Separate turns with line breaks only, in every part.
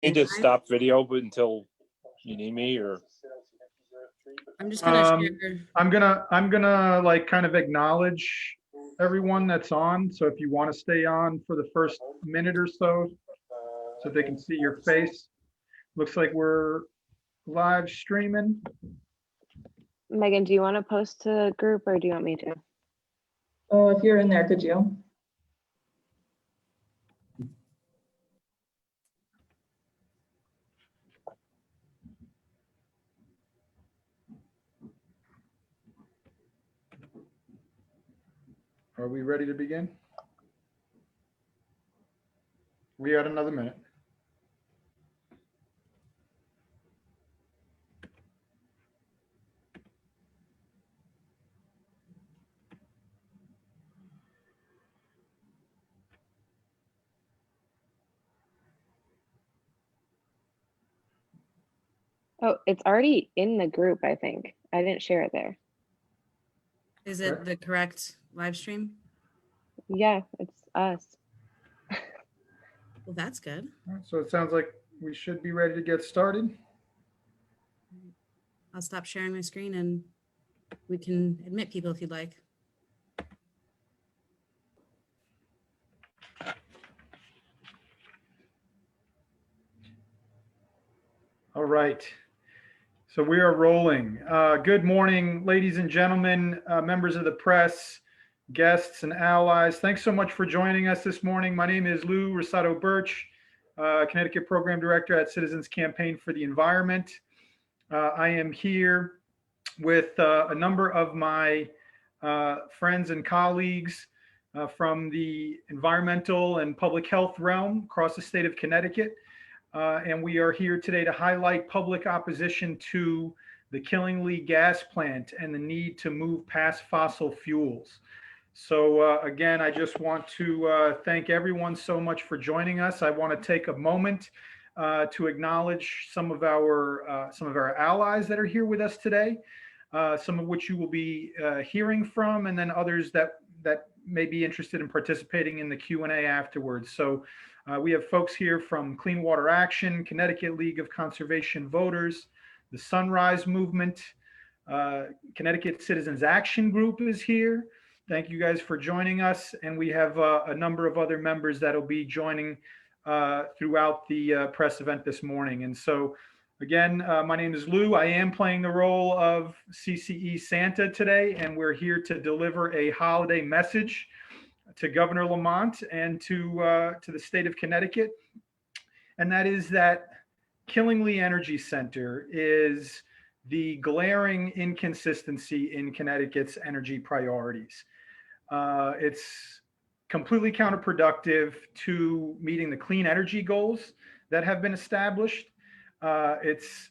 Need to stop video but until you need me, or
I'm just gonna share.
I'm gonna like kind of acknowledge everyone that's on. So if you want to stay on for the first minute or so they can see your face. Looks like we're live streaming.
Megan, do you want to post to the group or do you want me to?
Oh, if you're in there, could you?
Are we ready to begin? We got another minute.
Oh, it's already in the group, I think. I didn't share it there.
Is it the correct live stream?
Yeah, it's us.
Well, that's good.
All right, so it sounds like we should be ready to get started.
I'll stop sharing my screen and we can admit people if you'd like.
All right. So we are rolling. Good morning, ladies and gentlemen, members of the press, guests and allies. Thanks so much for joining us this morning. My name is Lou Rosado Birch, Connecticut Program Director at Citizens Campaign for the Environment. I am here with a number of my friends and colleagues from the environmental and public health realm across the state of Connecticut. And we are here today to highlight public opposition to the Killingly gas plant and the need to move past fossil fuels. So again, I just want to thank everyone so much for joining us. I want to take a moment to acknowledge some of our allies that are here with us today, some of which you will be hearing from, and then others that may be interested in participating in the Q&A afterwards. So we have folks here from Clean Water Action, Connecticut League of Conservation Voters, the Sunrise Movement, Connecticut Citizens Action Group is here. Thank you guys for joining us. And we have a number of other members that will be joining throughout the press event this morning. And so again, my name is Lou. I am playing the role of CCE Santa today, and we're here to deliver a holiday message to Governor Lamont and to the state of Connecticut. And that is that Killingly Energy Center is the glaring inconsistency in Connecticut's energy priorities. It's completely counterproductive to meeting the clean energy goals that have been established. It's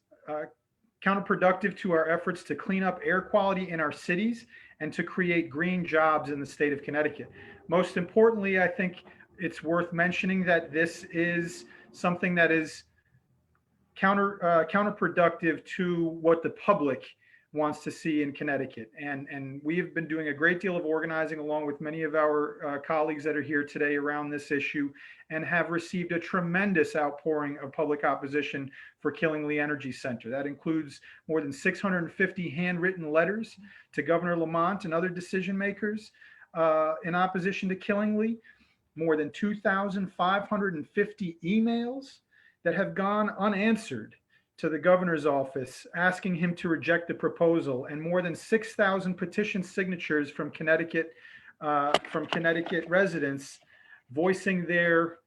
counterproductive to our efforts to clean up air quality in our cities and to create green jobs in the state of Connecticut. Most importantly, I think it's worth mentioning that this is something that is counterproductive to what the public wants to see in Connecticut. And we have been doing a great deal of organizing along with many of our colleagues that are here today around this issue, and have received a tremendous outpouring of public opposition for Killingly Energy Center. That includes more than 650 handwritten letters to Governor Lamont and other decision makers in opposition to Killingly, more than 2,550 emails that have gone unanswered to the governor's office asking him to reject the proposal, and more than 6,000 petition signatures from Connecticut residents voicing their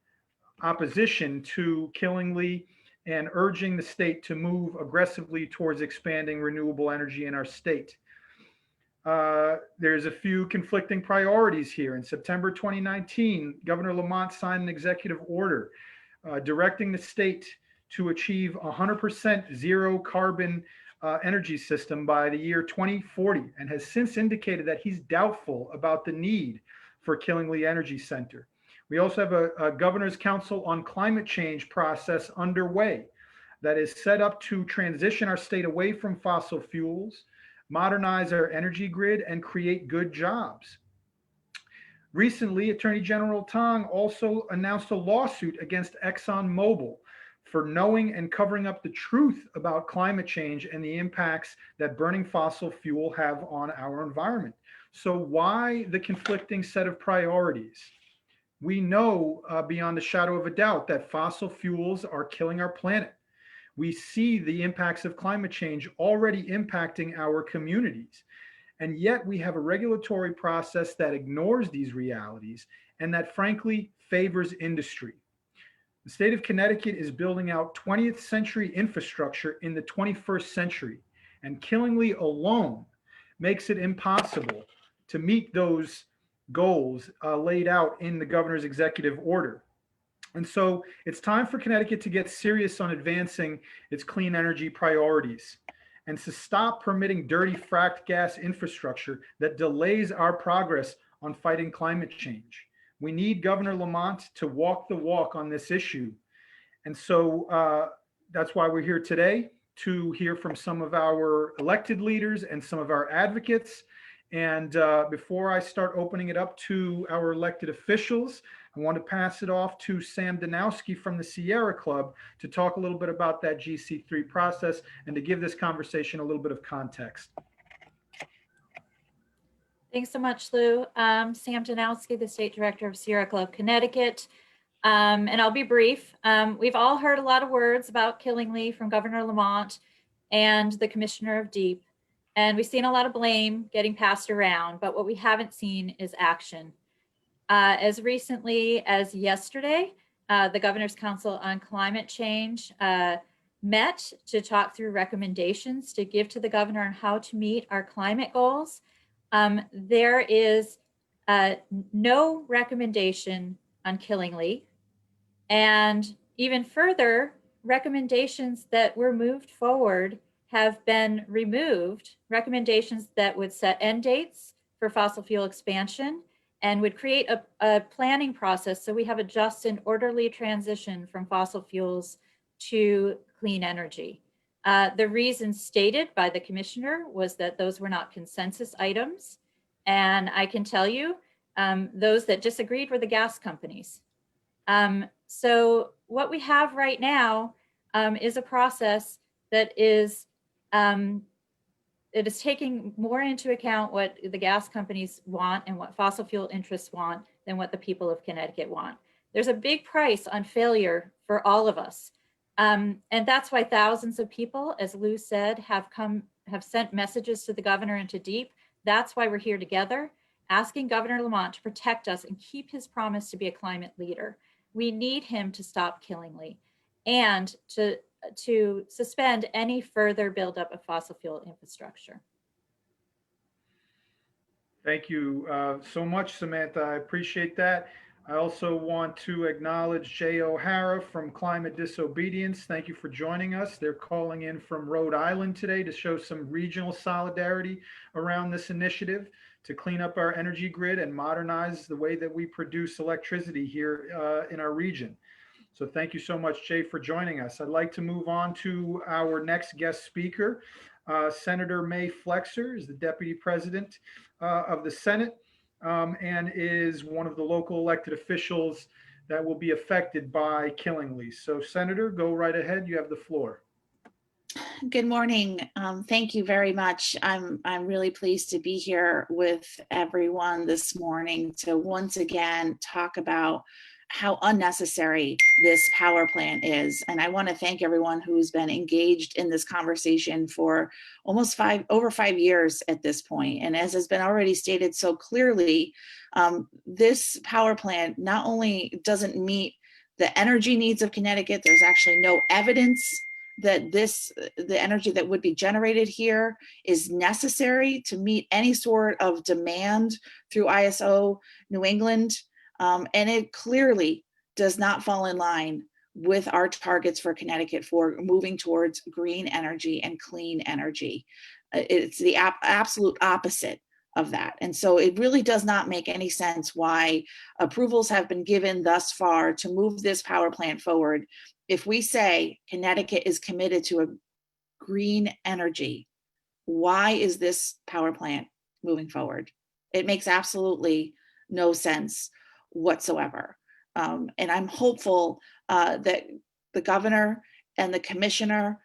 opposition to Killingly and urging the state to move aggressively towards expanding renewable energy in our state. There's a few conflicting priorities here. In September 2019, Governor Lamont signed an executive order directing the state to achieve 100% zero carbon energy system by the year 2040, and has since indicated that he's doubtful about the need for Killingly Energy Center. We also have a Governor's Council on Climate Change process underway that is set up to transition our state away from fossil fuels, modernize our energy grid, and create good jobs. Recently, Attorney General Tong also announced a lawsuit against ExxonMobil for knowing and covering up the truth about climate change and the impacts that burning fossil fuel have on our environment. So why the conflicting set of priorities? We know beyond a shadow of a doubt that fossil fuels are killing our planet. We see the impacts of climate change already impacting our communities. And yet we have a regulatory process that ignores these realities and that frankly favors industry. The state of Connecticut is building out 20th century infrastructure in the 21st century, and Killingly alone makes it impossible to meet those goals laid out in the governor's executive order. And so it's time for Connecticut to get serious on advancing its clean energy priorities and to stop permitting dirty fracked gas infrastructure that delays our progress on fighting climate change. We need Governor Lamont to walk the walk on this issue. And so that's why we're here today, to hear from some of our elected leaders and some of our advocates. And before I start opening it up to our elected officials, I want to pass it off to Sam Danowski from the Sierra Club to talk a little bit about that GC3 process and to give this conversation a little bit of context.
Thanks so much, Lou. Sam Danowski, the State Director of Sierra Club, Connecticut. And I'll be brief. We've all heard a lot of words about Killingly from Governor Lamont and the Commissioner of DEEP. And we've seen a lot of blame getting passed around, but what we haven't seen is action. As recently as yesterday, the Governor's Council on Climate Change met to talk through recommendations to give to the governor on how to meet our climate goals. There is no recommendation on Killingly, and even further, recommendations that were moved forward have been removed, recommendations that would set end dates for fossil fuel expansion and would create a planning process so we have a just and orderly transition from fossil fuels to clean energy. The reason stated by the commissioner was that those were not consensus items. And I can tell you, those that disagreed were the gas companies. So what we have right now is a process that is taking more into account what the gas companies want and what fossil fuel interests want than what the people of Connecticut want. There's a big price on failure for all of us. And that's why thousands of people, as Lou said, have sent messages to the governor and to DEEP. That's why we're here together, asking Governor Lamont to protect us and keep his promise to be a climate leader. We need him to stop Killingly and to suspend any further buildup of fossil fuel infrastructure.
Thank you so much, Samantha. I appreciate that. I also want to acknowledge Jay O'Hara from Climate Disobedience. Thank you for joining us. They're calling in from Rhode Island today to show some regional solidarity around this initiative to clean up our energy grid and modernize the way that we produce electricity here in our region. So thank you so much, Jay, for joining us. I'd like to move on to our next guest speaker. Senator Mae Flexer is the Deputy President of the Senate and is one of the local elected officials that will be affected by Killingly. So Senator, go right ahead. You have the floor.
Good morning. Thank you very much. I'm really pleased to be here with everyone this morning to once again talk about how unnecessary this power plant is. And I want to thank everyone who's been engaged in this conversation for almost over 5 years at this point. And as has been already stated so clearly, this power plant not only doesn't meet the energy needs of Connecticut, there's actually no evidence that the energy that would be generated here is necessary to meet any sort of demand through ISO New England. And it clearly does not fall in line with our targets for Connecticut for moving towards green energy and clean energy. It's the absolute opposite of that. And so it really does not make any sense why approvals have been given thus far to move this power plant forward. If we say Connecticut is committed to a green energy, why is this power plant moving forward? It makes absolutely no sense whatsoever. And I'm hopeful that the governor and the commissioner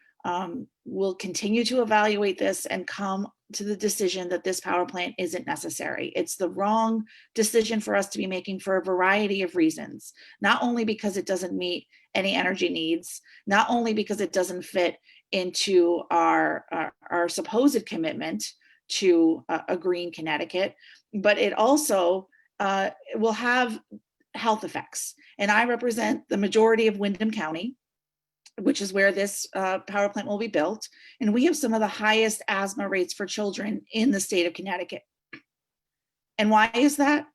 will continue to evaluate this and come to the decision that this power plant isn't necessary. It's the wrong decision for us to be making for a variety of reasons, not only because it doesn't meet any energy needs, not only because it doesn't fit into our supposed commitment to a green Connecticut, but it also will have health effects. And I represent the majority of Windham County, which is where this power plant will be built. And we have some of the highest asthma rates for children in the state of Connecticut. And why is that?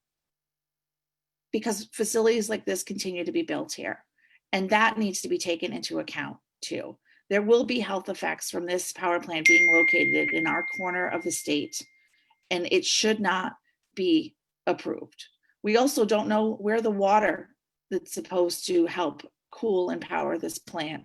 Because facilities like this continue to be built here. And that needs to be taken into account too. There will be health effects from this power plant being located in our corner of the state, and it should not be approved. We also don't know where the water that's supposed to help cool and power this plant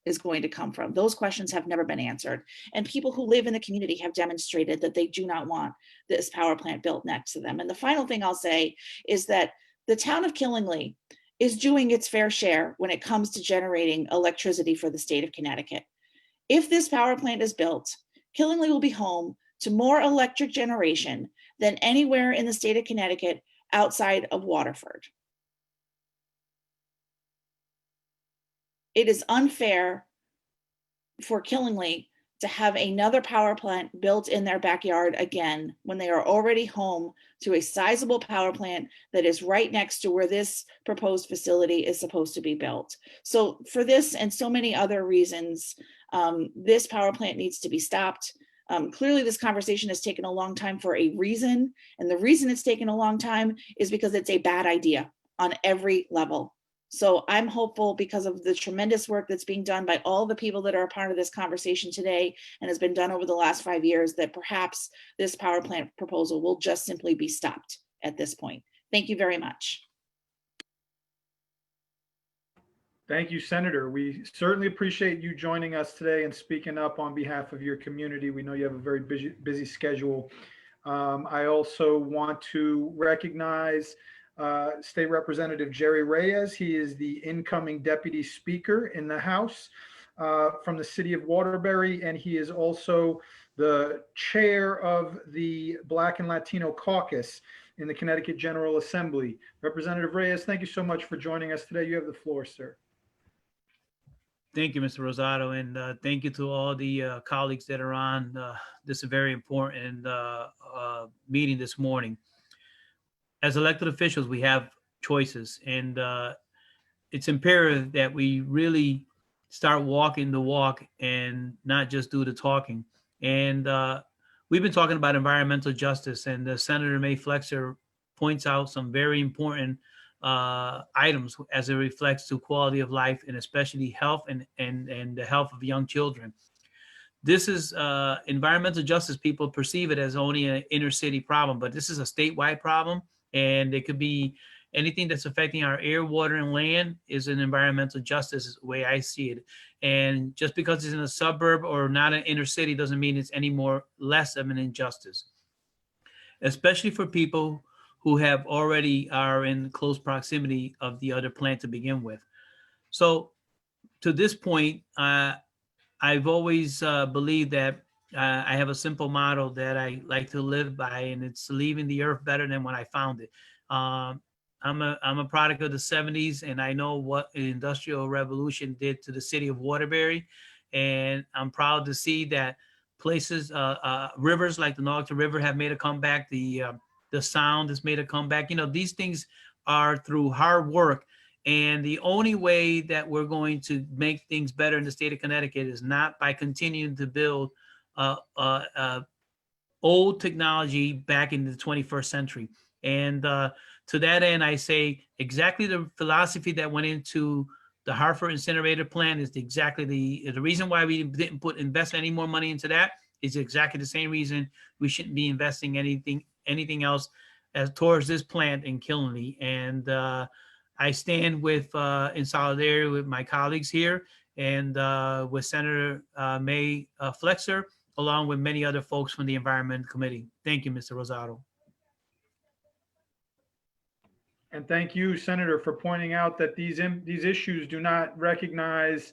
is going to come from. Those questions have never been answered. And people who live in the community have demonstrated that they do not want this power plant built next to them. And the final thing I'll say is that the town of Killingly is doing its fair share when it comes to generating electricity for the state of Connecticut. If this power plant is built, Killingly will be home to more electric generation than anywhere in the state of Connecticut outside of Waterford. It is unfair for Killingly to have another power plant built in their backyard again when they are already home to a sizable power plant that is right next to where this proposed facility is supposed to be built. So for this and so many other reasons, this power plant needs to be stopped. Clearly, this conversation has taken a long time for a reason, and the reason it's taken a long time is because it's a bad idea on every level. So I'm hopeful, because of the tremendous work that's being done by all the people that are a part of this conversation today and has been done over the last 5 years, that perhaps this power plant proposal will just simply be stopped at this point. Thank you very much.
Thank you, Senator. We certainly appreciate you joining us today and speaking up on behalf of your community. We know you have a very busy schedule. I also want to recognize State Representative Geraldo Reyes. He is the incoming Deputy Speaker in the House from the city of Waterbury, and he is also the chair of the Black and Latino Caucus in the Connecticut General Assembly. Representative Reyes, thank you so much for joining us today. You have the floor, sir.
Thank you, Mr. Rosado, and thank you to all the colleagues that are on this very important meeting this morning. As elected officials, we have choices, and it's imperative that we really start walking the walk and not just do the talking. And we've been talking about environmental justice, and Senator Mae Flexer points out some very important items as it reflects to quality of life, and especially health and the health of young children. This is environmental justice. People perceive it as only an inner city problem, but this is a statewide problem. And it could be anything that's affecting our air, water, and land is an environmental justice, the way I see it. And just because it's in a suburb or not an inner city doesn't mean it's any more less of an injustice, especially for people who have already are in close proximity of the other plant to begin with. So to this point, I've always believed that I have a simple motto that I like to live by, and it's leaving the earth better than when I found it. I'm a product of the 70s, and I know what the Industrial Revolution did to the city of Waterbury. And I'm proud to see that places, rivers like the Nogta River have made a comeback. The Sound has made a comeback. You know, these things are through hard work. And the only way that we're going to make things better in the state of Connecticut is not by continuing to build old technology back in the 21st century. And to that end, I say exactly the philosophy that went into the Hartford incinerator plant is exactly the reason why we didn't invest any more money into that is exactly the same reason we shouldn't be investing anything else as towards this plant in Killingly. And I stand in solidarity with my colleagues here and with Senator Mae Flexer, along with many other folks from the Environment Committee. Thank you, Mr. Rosado.
And thank you, Senator, for pointing out that these issues do not recognize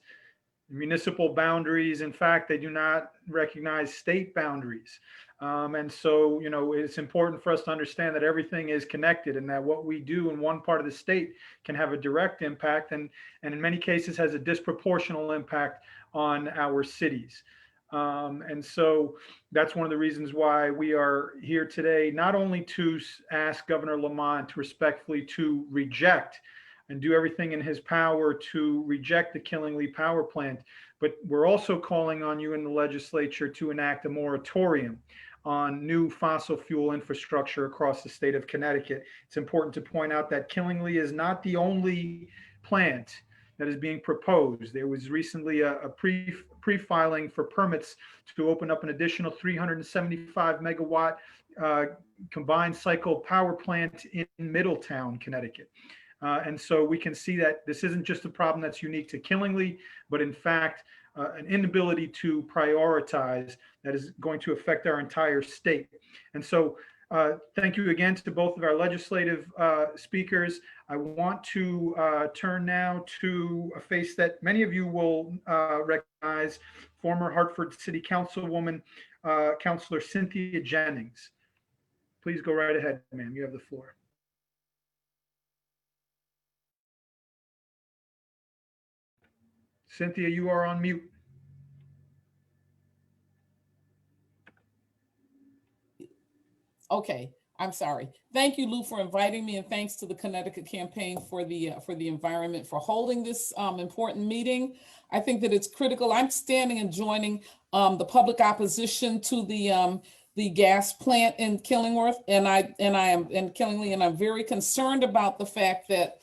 municipal boundaries. In fact, they do not recognize state boundaries. And so, you know, it's important for us to understand that everything is connected and that what we do in one part of the state can have a direct impact and in many cases has a disproportional impact on our cities. And so that's one of the reasons why we are here today, not only to ask Governor Lamont to respectfully to reject and do everything in his power to reject the Killingly power plant, but we're also calling on you in the legislature to enact a moratorium on new fossil fuel infrastructure across the state of Connecticut. It's important to point out that Killingly is not the only plant that is being proposed. There was recently a pre-filing for permits to open up an additional 375 megawatt combined cycle power plant in Middletown, Connecticut. And so we can see that this isn't just a problem that's unique to Killingly, but in fact, an inability to prioritize that is going to affect our entire state. And so thank you again to both of our legislative speakers. I want to turn now to a face that many of you will recognize, former Hartford City Councilwoman, Councilor Cynthia Jennings. Please go right ahead, ma'am. You have the floor. Cynthia, you are on mute.
Okay, I'm sorry. Thank you, Lou, for inviting me, and thanks to the Connecticut Campaign for the environment for holding this important meeting. I think that it's critical. I'm standing and joining the public opposition to the gas plant in Killingworth, and I am in Killingly, and I'm very concerned about the fact that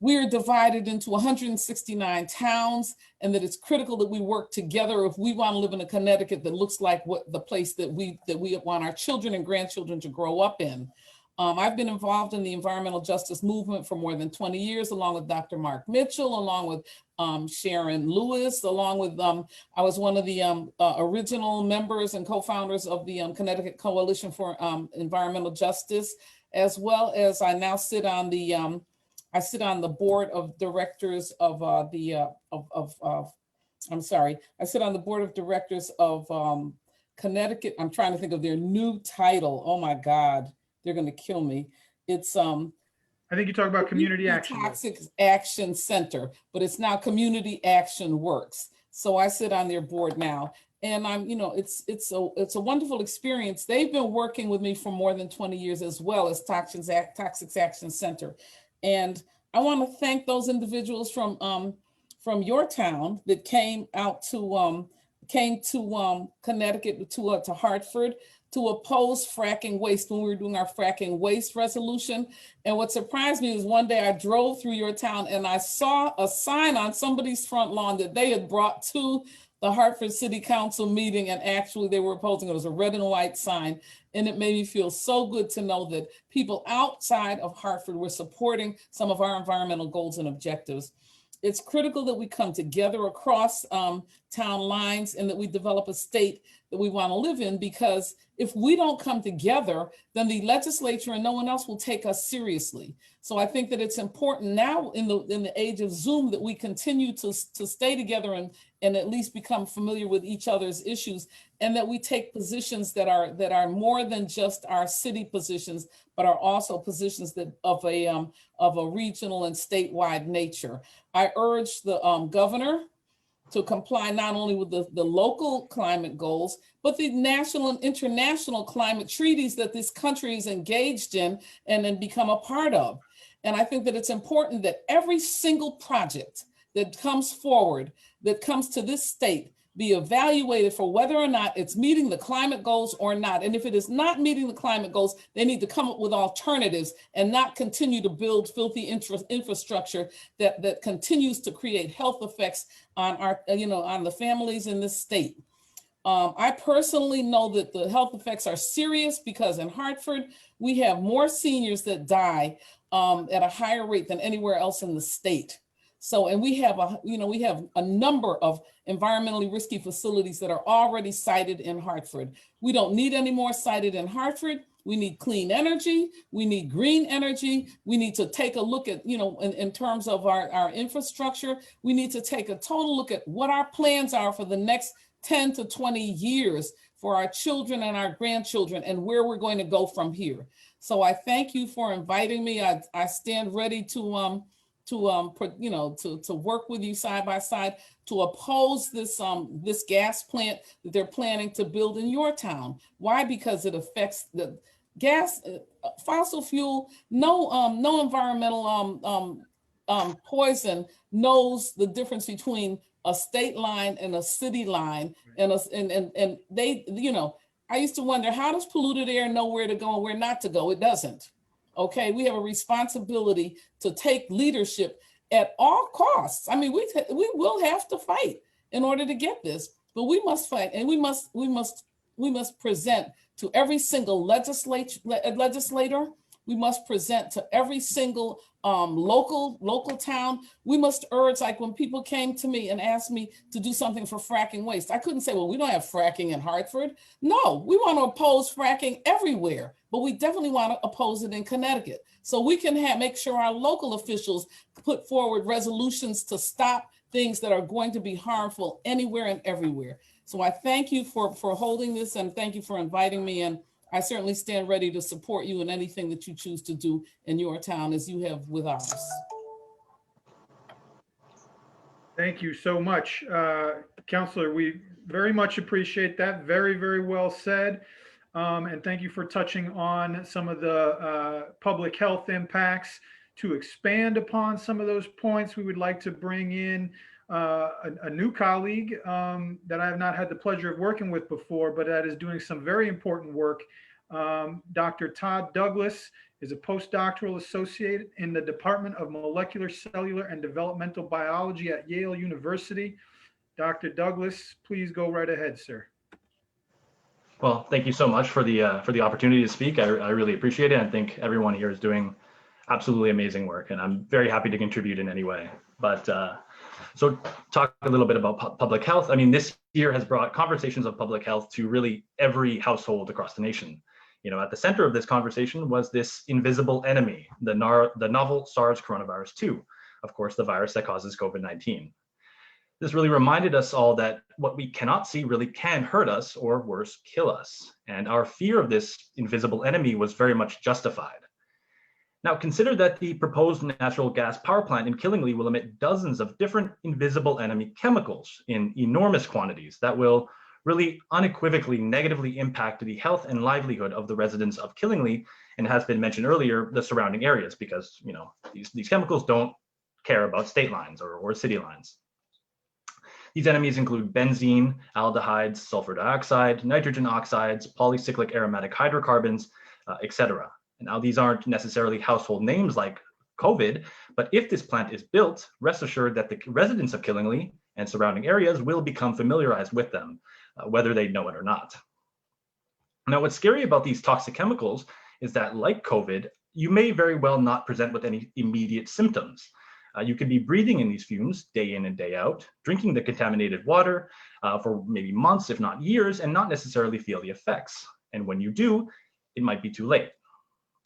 we're divided into 169 towns, and that it's critical that we work together if we want to live in a Connecticut that looks like what the place that we want our children and grandchildren to grow up in. I've been involved in the environmental justice movement for more than 20 years, along with Dr. Mark Mitchell, along with Sharon Lewis, along with, I was one of the original members and co-founders of the Connecticut Coalition for Environmental Justice, as well as I now sit on the I sit on the board of directors of I sit on the board of directors of Connecticut. I'm trying to think of their new title. Oh my God, they're going to kill me. It's I
think you talk about Community Action.
Toxic Action Center, but it's now Community Action Works. So I sit on their board now. And I'm, you know, it's a wonderful experience. They've been working with me for more than 20 years, as well as Toxic Action Center. And I want to thank those individuals from your town that came out to Connecticut, to Hartford, to oppose fracking waste when we were doing our fracking waste resolution. And what surprised me is one day I drove through your town and I saw a sign on somebody's front lawn that they had brought to the Hartford City Council meeting, and actually they were opposing it. It was a red and white sign. And it made me feel so good to know that people outside of Hartford were supporting some of our environmental goals and objectives. It's critical that we come together across town lines and that we develop a state that we want to live in, because if we don't come together, then the legislature and no one else will take us seriously. So I think that it's important now in the age of Zoom that we continue to stay together and at least become familiar with each other's issues, and that we take positions that are more than just our city positions, but are also positions that of a regional and statewide nature. I urge the governor to comply not only with the local climate goals, but the national and international climate treaties that this country is engaged in and then become a part of. And I think that it's important that every single project that comes forward, that comes to this state, be evaluated for whether or not it's meeting the climate goals or not. And if it is not meeting the climate goals, they need to come up with alternatives and not continue to build filthy infrastructure that continues to create health effects on on the families in this state. I personally know that the health effects are serious because in Hartford, we have more seniors that die at a higher rate than anywhere else in the state. So, and we have a number of environmentally risky facilities that are already sited in Hartford. We don't need any more sited in Hartford. We need clean energy. We need green energy. We need to take a look at, in terms of our infrastructure, we need to take a total look at what our plans are for the next 10 to 20 years for our children and our grandchildren and where we're going to go from here. So I thank you for inviting me. I stand ready to work with you side by side to oppose this gas plant that they're planning to build in your town. Why? Because it affects the gas, fossil fuel. No environmental poison knows the difference between a state line and a city line, and they, I used to wonder, how does polluted air know where to go and where not to go? It doesn't. Okay, we have a responsibility to take leadership at all costs. I mean, we will have to fight in order to get this, but we must fight, and we must present to every single legislator. We must present to every single local town. We must urge, like when people came to me and asked me to do something for fracking waste, I couldn't say, well, we don't have fracking in Hartford. No, we want to oppose fracking everywhere, but we definitely want to oppose it in Connecticut. So we can make sure our local officials put forward resolutions to stop things that are going to be harmful anywhere and everywhere. So I thank you for holding this, and thank you for inviting me, and I certainly stand ready to support you in anything that you choose to do in your town as you have with ours.
Thank you so much, Councilor. We very much appreciate that. Very, very well said. And thank you for touching on some of the public health impacts. To expand upon some of those points, we would like to bring in a new colleague that I have not had the pleasure of working with before, but that is doing some very important work. Dr. Todd Douglas is a postdoctoral associate in the Department of Molecular, Cellular, and Developmental Biology at Yale University. Dr. Douglas, please go right ahead, sir.
Well, thank you so much for the opportunity to speak. I really appreciate it. I think everyone here is doing absolutely amazing work, and I'm very happy to contribute in any way. But so talk a little bit about public health. I mean, this year has brought conversations of public health to really every household across the nation. At the center of this conversation was this invisible enemy, the novel SARS coronavirus 2, of course, the virus that causes COVID-19. This really reminded us all that what we cannot see really can hurt us, or worse, kill us. And our fear of this invisible enemy was very much justified. Now, consider that the proposed natural gas power plant in Killingly will emit dozens of different invisible enemy chemicals in enormous quantities that will really unequivocally negatively impact the health and livelihood of the residents of Killingly, and has been mentioned earlier, the surrounding areas, because these chemicals don't care about state lines or city lines. These enemies include benzene, aldehydes, sulfur dioxide, nitrogen oxides, polycyclic aromatic hydrocarbons, etc. Now, these aren't necessarily household names like COVID, but if this plant is built, rest assured that the residents of Killingly and surrounding areas will become familiarized with them, whether they know it or not. Now, what's scary about these toxic chemicals is that, like COVID, you may very well not present with any immediate symptoms. You could be breathing in these fumes day in and day out, drinking the contaminated water for maybe months, if not years, and not necessarily feel the effects. And when you do, it might be too late.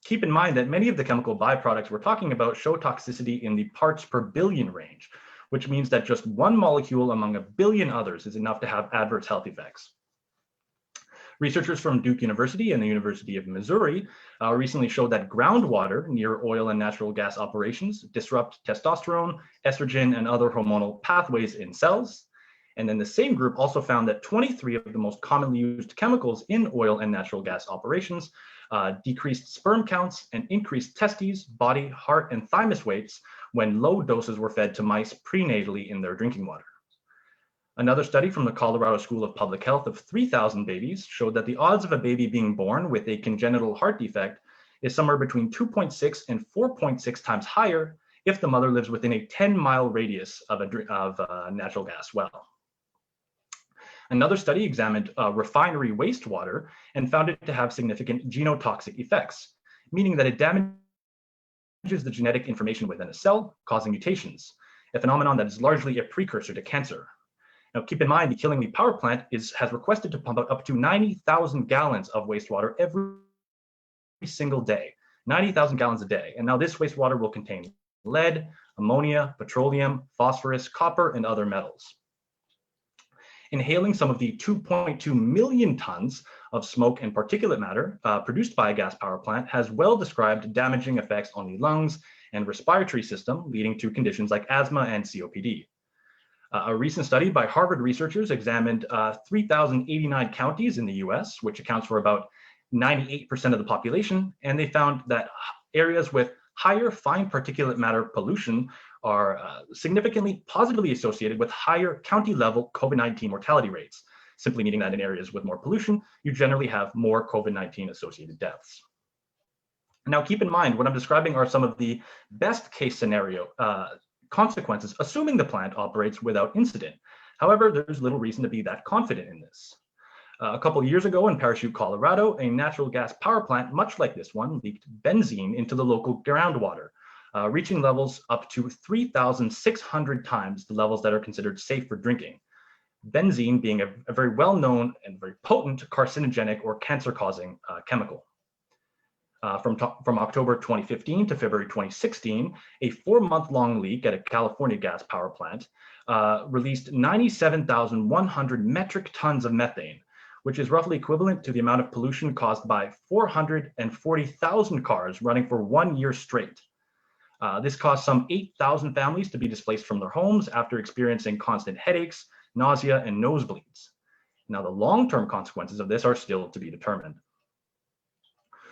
Keep in mind that many of the chemical byproducts we're talking about show toxicity in the parts per billion range, which means that just one molecule among a billion others is enough to have adverse health effects. Researchers from Duke University and the University of Missouri recently showed that groundwater near oil and natural gas operations disrupt testosterone, estrogen, and other hormonal pathways in cells. And then the same group also found that 23 of the most commonly used chemicals in oil and natural gas operations decreased sperm counts and increased testes, body, heart, and thymus weights when low doses were fed to mice prenatally in their drinking water. Another study from the Colorado School of Public Health of 3,000 babies showed that the odds of a baby being born with a congenital heart defect is somewhere between 2.6 and 4.6 times higher if the mother lives within a 10-mile radius of a natural gas well. Another study examined refinery wastewater and found it to have significant genotoxic effects, meaning that it damages the genetic information within a cell, causing mutations, a phenomenon that is largely a precursor to cancer. Now, keep in mind, the Killingly power plant has requested to pump out up to 90,000 gallons of wastewater every single day, 90,000 gallons a day. And now this wastewater will contain lead, ammonia, petroleum, phosphorus, copper, and other metals. Inhaling some of the 2.2 million tons of smoke and particulate matter produced by a gas power plant has well-described damaging effects on the lungs and respiratory system, leading to conditions like asthma and COPD. A recent study by Harvard researchers examined 3,089 counties in the US, which accounts for about 98% of the population, and they found that areas with higher fine particulate matter pollution are significantly positively associated with higher county-level COVID-19 mortality rates, simply meaning that in areas with more pollution, you generally have more COVID-19 associated deaths. Now, keep in mind, what I'm describing are some of the best case scenario consequences, assuming the plant operates without incident. However, there's little reason to be that confident in this. A couple of years ago in Parachute, Colorado, a natural gas power plant, much like this one, leaked benzene into the local groundwater, reaching levels up to 3,600 times the levels that are considered safe for drinking. Benzene being a very well-known and very potent carcinogenic or cancer-causing chemical. From October 2015 to February 2016, a 4-month-long leak at a California gas power plant released 97,100 metric tons of methane, which is roughly equivalent to the amount of pollution caused by 440,000 cars running for 1 year straight. This caused some 8,000 families to be displaced from their homes after experiencing constant headaches, nausea, and nosebleeds. Now, the long-term consequences of this are still to be determined.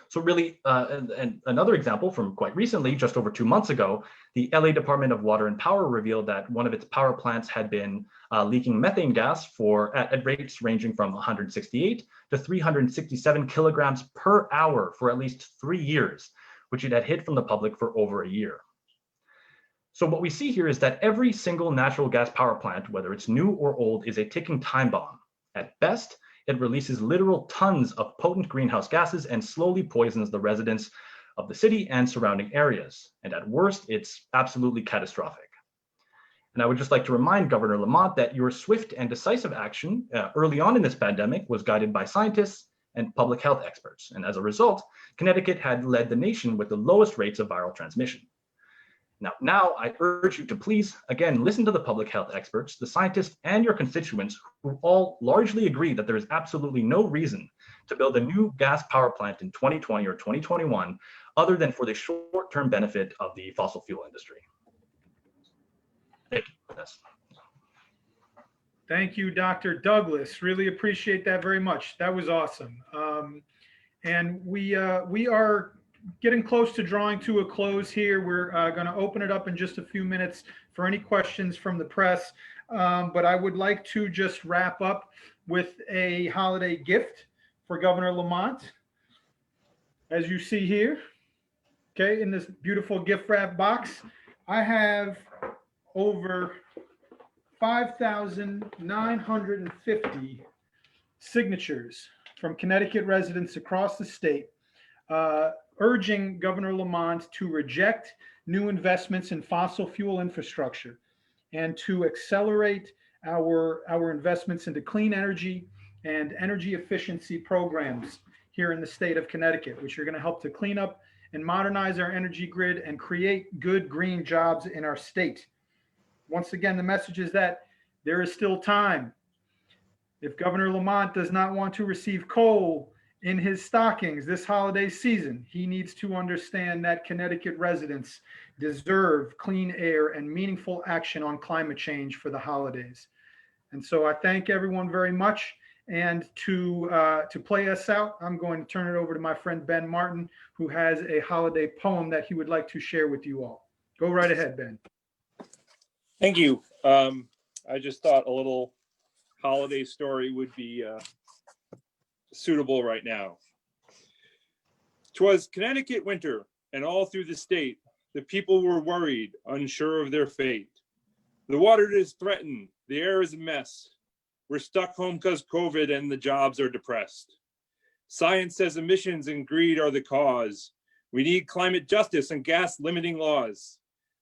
So really, and another example from quite recently, just over 2 months ago, the LA Department of Water and Power revealed that one of its power plants had been leaking methane gas at rates ranging from 168 to 367 kilograms per hour for at least 3 years, which it had hid from the public for over a year. So what we see here is that every single natural gas power plant, whether it's new or old, is a ticking time bomb. At best, it releases literal tons of potent greenhouse gases and slowly poisons the residents of the city and surrounding areas. And at worst, it's absolutely catastrophic. And I would just like to remind Governor Lamont that your swift and decisive action early on in this pandemic was guided by scientists and public health experts. And as a result, Connecticut had led the nation with the lowest rates of viral transmission. Now I urge you to please, again, listen to the public health experts, the scientists, and your constituents who all largely agree that there is absolutely no reason to build a new gas power plant in 2020 or 2021 other than for the short-term benefit of the fossil fuel industry. Thank you.
Thank you, Dr. Douglas. Really appreciate that very much. That was awesome. And we are getting close to drawing to a close here. We're going to open it up in just a few minutes for any questions from the press. But I would like to just wrap up with a holiday gift for Governor Lamont. As you see here, okay, in this beautiful gift wrap box, I have over 5,950 signatures from Connecticut residents across the state, urging Governor Lamont to reject new investments in fossil fuel infrastructure and to accelerate our investments into clean energy and energy efficiency programs here in the state of Connecticut, which are going to help to clean up and modernize our energy grid and create good green jobs in our state. Once again, the message is that there is still time. If Governor Lamont does not want to receive coal in his stockings this holiday season, he needs to understand that Connecticut residents deserve clean air and meaningful action on climate change for the holidays. And so I thank everyone very much. And to play us out, I'm going to turn it over to my friend Ben Martin, who has a holiday poem that he would like to share with you all. Go right ahead, Ben.
Thank you. I just thought a little holiday story would be suitable right now. 'Twas Connecticut winter, and all through the state, the people were worried, unsure of their fate. The water is threatened, the air is a mess. We're stuck home because COVID and the jobs are depressed. Science says emissions and greed are the cause. We need climate justice and gas limiting laws.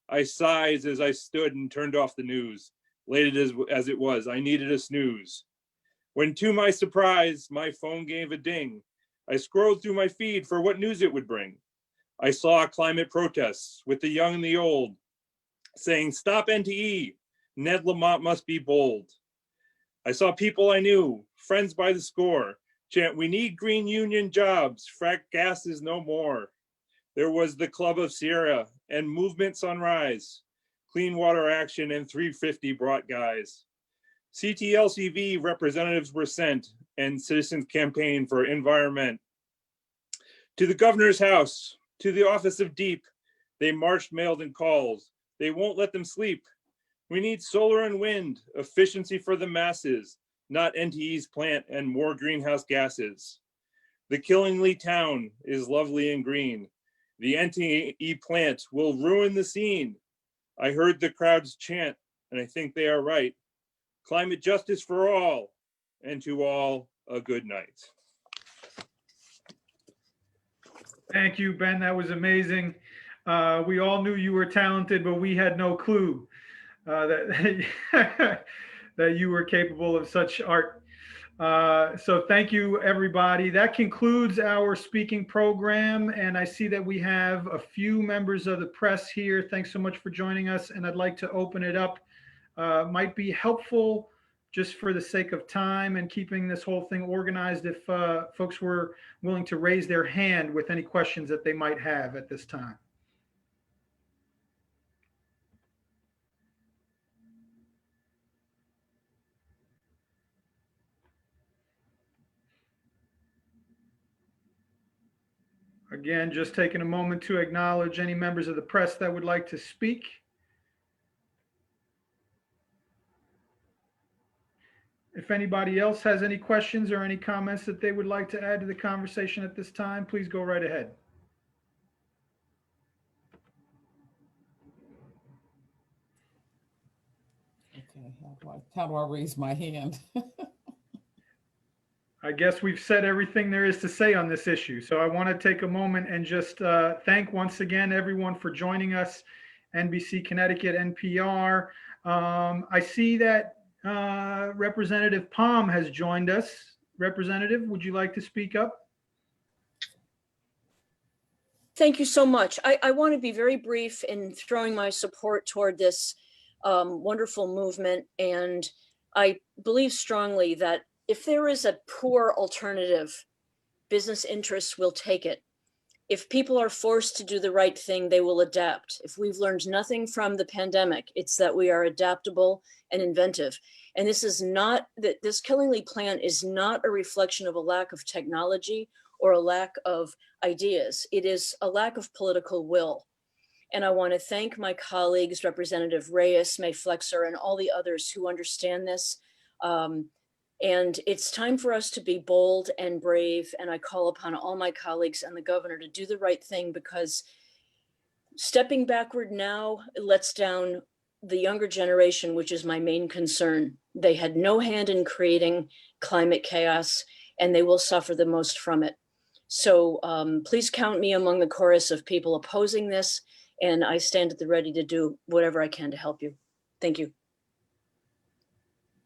I sighed as I stood and turned off the news. Late as it was, I needed a snooze. When to my surprise, my phone gave a ding. I scrolled through my feed for what news it would bring. I saw climate protests with the young and the old saying, "Stop NTE, Ned Lamont must be bold." I saw people I knew, friends by the score, chant, "We need green union jobs, frack gases no more." There was the Club of Sierra and Movement Sunrise, Clean Water Action and 350 brought guys. CTLCV representatives were sent and citizens campaign for environment. To the governor's house, to the office of Deep, they marched, mailed and calls. They won't let them sleep. We need solar and wind, efficiency for the masses, not NTE's plant and more greenhouse gases. The Killingly town is lovely and green. The NTE plant will ruin the scene. I heard the crowds chant, and I think they are right. Climate justice for all, and to all a good night.
Thank you, Ben. That was amazing. We all knew you were talented, but we had no clue that that you were capable of such art. So thank you, everybody. That concludes our speaking program. And I see that we have a few members of the press here. Thanks so much for joining us. And I'd like to open it up. Might be helpful just for the sake of time and keeping this whole thing organized if folks were willing to raise their hand with any questions that they might have at this time. Again, just taking a moment to acknowledge any members of the press that would like to speak. If anybody else has any questions or any comments that they would like to add to the conversation at this time, please go right ahead.
Okay, how do I raise my hand?
I guess we've said everything there is to say on this issue. So I want to take a moment and just thank once again everyone for joining us, NBC Connecticut, NPR. I see that Representative Palm has joined us. Representative, would you like to speak up?
Thank you so much. I want to be very brief in throwing my support toward this wonderful movement. And I believe strongly that if there is a poor alternative, business interests will take it. If people are forced to do the right thing, they will adapt. If we've learned nothing from the pandemic, it's that we are adaptable and inventive. And this is not, that this Killingly plan is not a reflection of a lack of technology or a lack of ideas. It is a lack of political will. And I want to thank my colleagues, Representative Reyes, Mae Flexer, and all the others who understand this. And it's time for us to be bold and brave. And I call upon all my colleagues and the governor to do the right thing, because stepping backward now lets down the younger generation, which is my main concern. They had no hand in creating climate chaos, and they will suffer the most from it. So please count me among the chorus of people opposing this, and I stand at the ready to do whatever I can to help you. Thank you.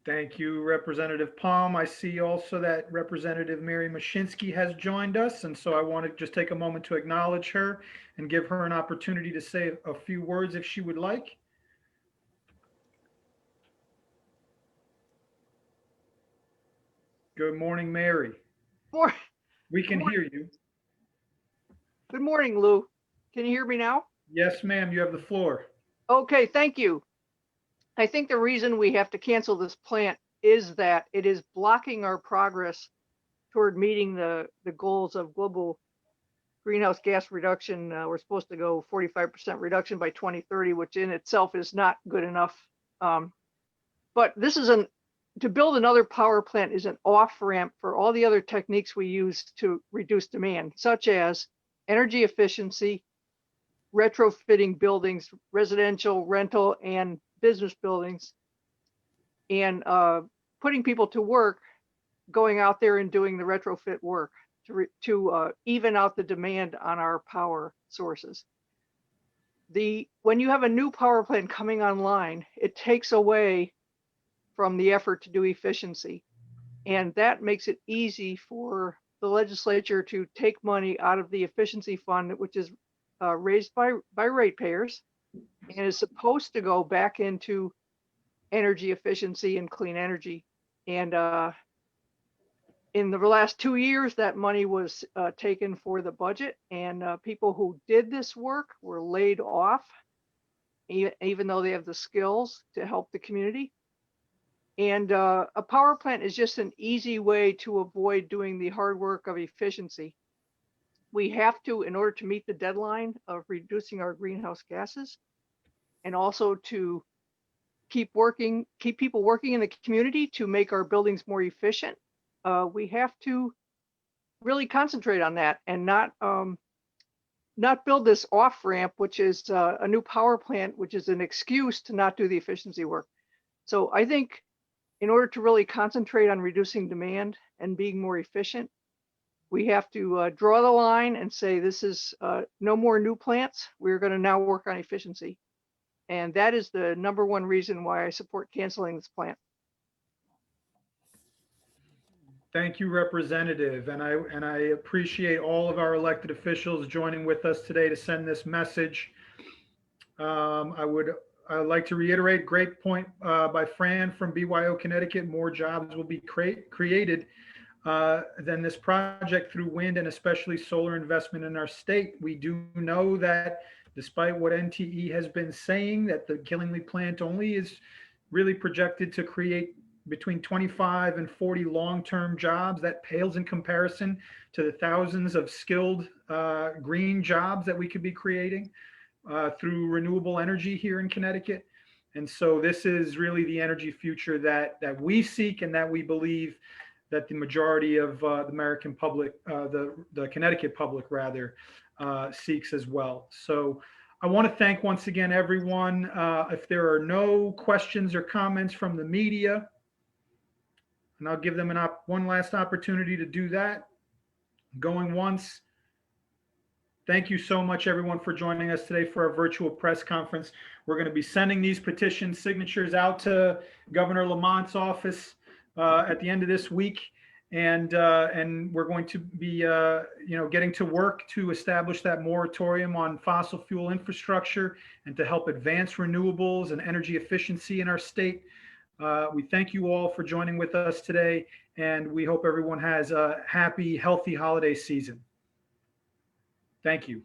Thank you, Representative Palm. I see also that Representative Mary Mushinsky has joined us. And so I want to just take a moment to acknowledge her and give her an opportunity to say a few words if she would like. Good morning, Mary. We can hear you.
Good morning, Lou. Can you hear me now?
Yes, ma'am, you have the floor.
Okay, thank you. I think the reason we have to cancel this plant is that it is blocking our progress toward meeting the goals of global greenhouse gas reduction. We're supposed to go 45% reduction by 2030, which in itself is not good enough. But this is to build another power plant is an off-ramp for all the other techniques we use to reduce demand, such as energy efficiency, retrofitting buildings, residential, rental, and business buildings, and putting people to work, going out there and doing the retrofit work to even out the demand on our power sources. When you have a new power plant coming online, it takes away from the effort to do efficiency, and that makes it easy for the legislature to take money out of the efficiency fund, which is raised by ratepayers and is supposed to go back into energy efficiency and clean energy. And in the last 2 years, that money was taken for the budget, and people who did this work were laid off, even though they have the skills to help the community. And a power plant is just an easy way to avoid doing the hard work of efficiency. We have to, in order to meet the deadline of reducing our greenhouse gases, and also to keep people working in the community to make our buildings more efficient, we have to really concentrate on that and not build this off ramp, which is a new power plant, which is an excuse to not do the efficiency work. So I think in order to really concentrate on reducing demand and being more efficient, we have to draw the line and say, this is no more new plants. We're going to now work on efficiency. And that is the #1 reason why I support canceling this plant.
Thank you, Representative. And I appreciate all of our elected officials joining with us today to send this message. I would like to reiterate, great point by Fran from BYO Connecticut. More jobs will be created than this project through wind and especially solar investment in our state. We do know that despite what NTE has been saying, that the Killingly plant only is really projected to create between 25 and 40 long-term jobs. That pales in comparison to the thousands of skilled green jobs that we could be creating through renewable energy here in Connecticut. And so this is really the energy future that we seek, and that we believe that the majority of the American public, the Connecticut public rather, seeks as well. So I want to thank once again everyone. If there are no questions or comments from the media, and I'll give them one last opportunity to do that. Going once. Thank you so much, everyone, for joining us today for our virtual press conference. We're going to be sending these petition signatures out to Governor Lamont's office at the end of this week, and we're going to be getting to work to establish that moratorium on fossil fuel infrastructure and to help advance renewables and energy efficiency in our state. We thank you all for joining with us today, and we hope everyone has a happy, healthy holiday season. Thank you.